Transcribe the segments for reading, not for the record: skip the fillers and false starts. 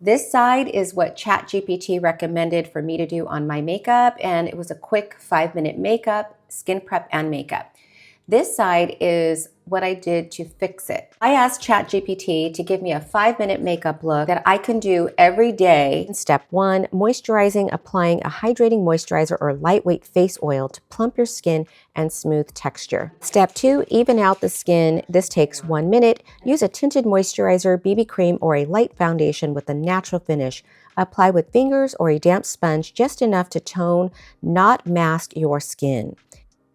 This side is what ChatGPT recommended for me to do on my makeup, and it was a quick 5-minute makeup, skin prep, and makeup. This side is what I did to fix it. I asked ChatGPT to give me a 5-minute makeup look that I can do every day. Step 1, moisturizing, applying a hydrating moisturizer or lightweight face oil to plump your skin and smooth texture. Step 2, even out the skin. This takes 1 minute. Use a tinted moisturizer, BB cream, or a light foundation with a natural finish. Apply with fingers or a damp sponge, just enough to tone, not mask your skin.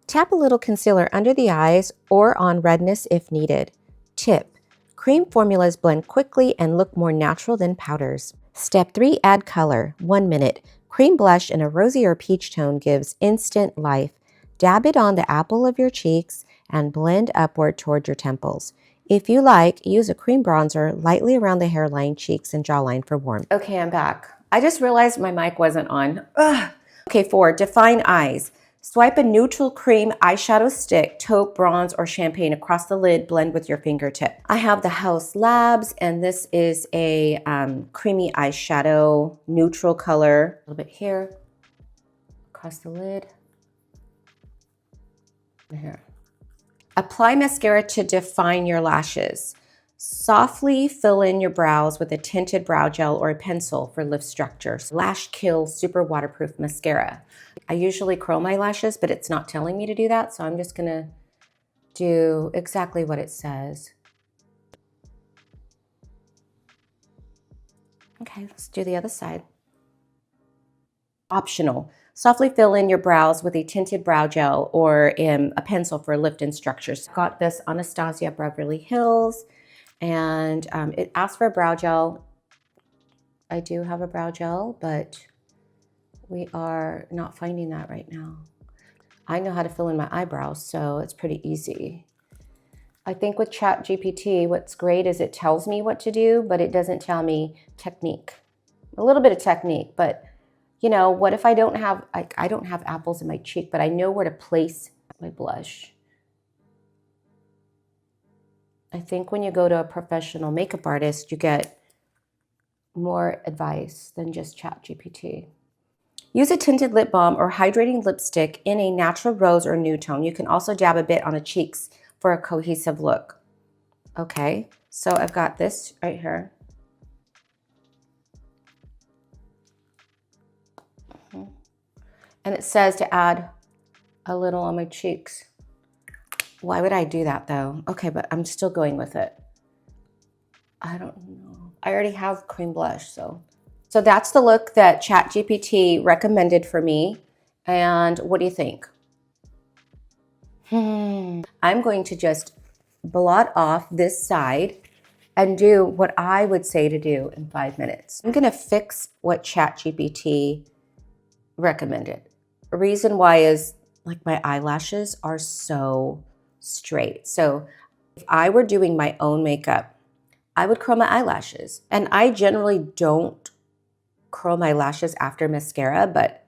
Tap a little concealer under the eyes or on redness if needed. Tip: cream formulas blend quickly and look more natural than powders. Step 3, add color. 1 minute. Cream blush in a rosy or peach tone gives instant life. Dab it on the apple of your cheeks and blend upward toward your temples. If you like, use a cream bronzer lightly around the hairline, cheeks, and jawline for warmth. Okay, I'm back. I just realized my mic wasn't on. Ugh. Okay, 4, define eyes. Swipe a neutral cream eyeshadow stick, taupe, bronze, or champagne across the lid. Blend with your fingertip. I have the House Labs, and this is a creamy eyeshadow, neutral color. A little bit here, across the lid, and here. Apply mascara to define your lashes. Softly fill in your brows with a tinted brow gel or a pencil for lift structures. Lash Kill Super Waterproof Mascara. I usually curl my lashes, but it's not telling me to do that, so I'm just gonna do exactly what it says. Okay, let's do the other side. Optional. Softly fill in your brows with a tinted brow gel or a pencil for lift and structures. Got this Anastasia Beverly Hills. And it asks for a brow gel. I do have a brow gel, but we are not finding that right now. I know how to fill in my eyebrows, so it's pretty easy. I think with ChatGPT, what's great is it tells me what to do, but it doesn't tell me technique. A little bit of technique, but you know, what if I don't have, I don't have apples in my cheek, but I know where to place my blush. I think when you go to a professional makeup artist, you get more advice than just ChatGPT. Use a tinted lip balm or hydrating lipstick in a natural rose or nude tone. You can also dab a bit on the cheeks for a cohesive look. Okay, so I've got this right here. And it says to add a little on my cheeks. Why would I do that though? Okay, but I'm still going with it. I don't know. I already have cream blush, so that's the look that ChatGPT recommended for me. And what do you think? I'm going to just blot off this side and do what I would say to do in 5 minutes. I'm gonna fix what ChatGPT recommended. The reason why is like my eyelashes are so straight. So if I were doing my own makeup, I would curl my eyelashes. And I generally don't curl my lashes after mascara, but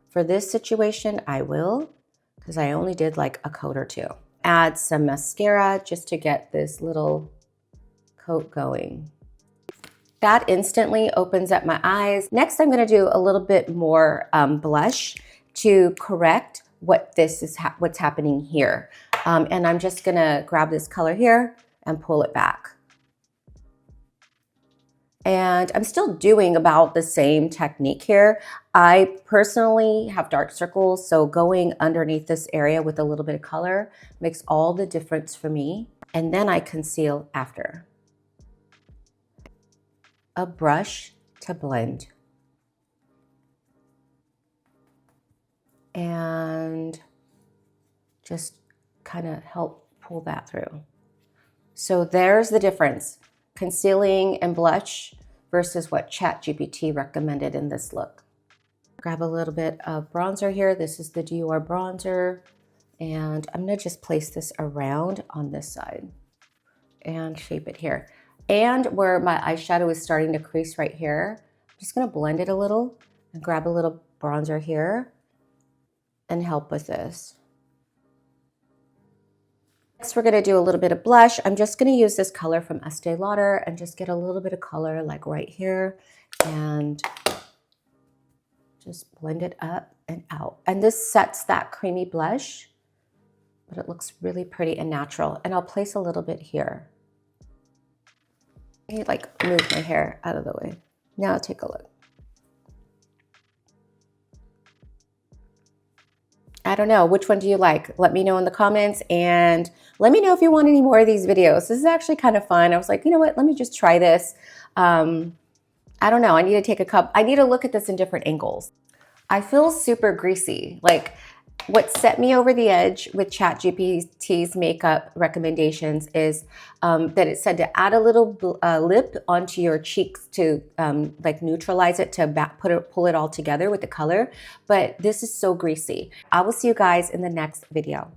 for this situation, I will, because I only did like a coat or two. Add some mascara just to get this little coat going. That instantly opens up my eyes. Next, I'm gonna do a little bit more blush to correct what this is what's happening here. And I'm just gonna grab this color here and pull it back. And I'm still doing about the same technique here. I personally have dark circles, so going underneath this area with a little bit of color makes all the difference for me. And then I conceal after. A brush to blend. And just kind of help pull that through. So there's the difference. Concealing and blush versus what ChatGPT recommended in this look. Grab a little bit of bronzer here. This is the Dior bronzer. And I'm gonna just place this around on this side and shape it here. And where my eyeshadow is starting to crease right here, I'm just gonna blend it a little and grab a little bronzer here and help with this. Next, we're gonna do a little bit of blush. I'm just gonna use this color from Estee Lauder and just get a little bit of color like right here and just blend it up and out. And this sets that creamy blush, but it looks really pretty and natural. And I'll place a little bit here. I need like move my hair out of the way. Now take a look. I don't know, which one do you like? Let me know in the comments, and let me know if you want any more of these videos. This is actually kind of fun. I was like, you know what, let me just try this. I don't know, I need to look at this in different angles. I feel super greasy. Like, what set me over the edge with ChatGPT's makeup recommendations is that it said to add a little lip onto your cheeks to like neutralize it, to pull it all together with the color. But this is so greasy. I will see you guys in the next video.